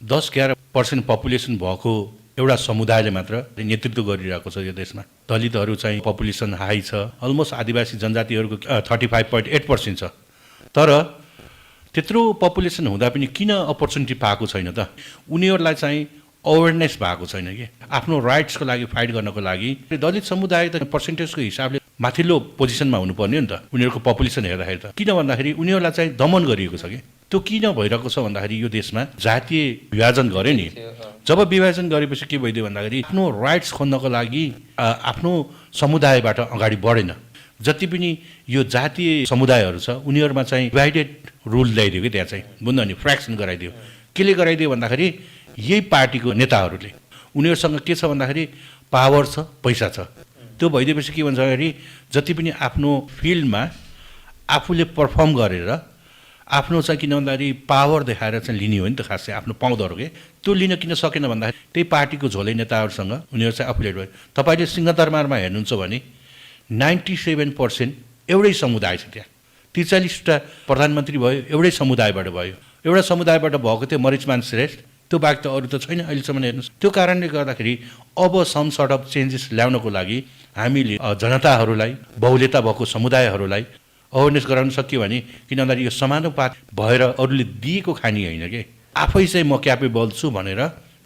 10-11% population भएको एउटा समुदायले मात्र नेतृत्व गरिरहेको छ यो देशमा। दलितहरू चाहिँ पपुलेसन हाई छ, अलमोस्ट आदिवासी जनजातिहरूको 35.8% छ। तर त्यत्रो पपुलेसन हुँदा पनि किन अपर्च्युनिटी पाएको छैन त? उनीहरूलाई चाहिँ अवेरनेस भएको छैन कि आफ्नो राइट्सको लागि फाइट गर्नको लागि। दलित समुदाय त पर्सेन्टेजको हिसाबले माथिल्लो पोजिसनमा हुनुपर्ने हो नि त उनीहरूको पपुलेसन हेर्दाखेरि त। किन भन्दाखेरि उनीहरूलाई चाहिँ दमन गरिएको छ कि। त्यो किन भइरहेको छ भन्दाखेरि यो देशमा जातीय विभाजन गर्यो नि। जब विभाजन गरेपछि के भइदियो भन्दाखेरि आफ्नो राइट्स खोज्नको लागि आफ्नो समुदायबाट अगाडि बढेन। जति पनि यो जातीय समुदायहरू छ उनीहरूमा चाहिँ डिभाइडेड रुल ल्याइदियो कि त्यहाँ चाहिँ बुझ्नु नि, फ्र्याक्सन गराइदियो। केले गराइदियो भन्दाखेरि यही पार्टीको नेताहरूले, उनीहरूसँग के छ भन्दाखेरि पावर छ, पैसा छ। त्यो भइदिएपछि के भन्छ भन्दाखेरि जति पनि आफ्नो फिल्डमा आफूले पर्फर्म गरेर आफ्नो चाहिँ किन भन्दाखेरि पावर देखाएर चाहिँ लिने हो नि त खासै आफ्नो पाउँदो के। त्यो लिन किन सकेन भन्दाखेरि त्यही पार्टीको झोले नेताहरूसँग उनीहरू चाहिँ एफिलिएट भयो। तपाईँले सिंहदरबारमा हेर्नुहुन्छ भने 97% एउटै समुदाय छ त्यहाँ। 43वटा प्रधानमन्त्री भयो एउटै समुदायबाट भयो। एउटा समुदायबाट भएको थियो मरिचमान श्रेष्ठ, त्यो बाहेक त अरू त छैन अहिलेसम्म। हेर्नुहोस्, त्यो कारणले गर्दाखेरि अब सम सर्ट अफ चेन्जेस ल्याउनको लागि हामीले जनताहरूलाई, बहुलता भएको समुदायहरूलाई अवेरनेस गराउन सकियो भने, किन भन्दाखेरि यो समानुपात भएर अरूले दिएको खानी होइन कि आफै चाहिँ म क्यापेबल छु भनेर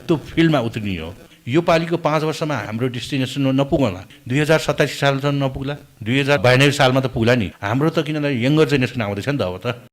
त्यो फिल्डमा उत्रिने हो। यो पालिको 5 वर्षमा हाम्रो डेस्टिनेसन नपुगला, 2027 सालसम्म नपुग्ला, 2092 सालमा त पुग्ला नि। हाम्रो त किन भन्दाखेरि यङ्गर जेनेरेसन आउँदैछ नि त अब त।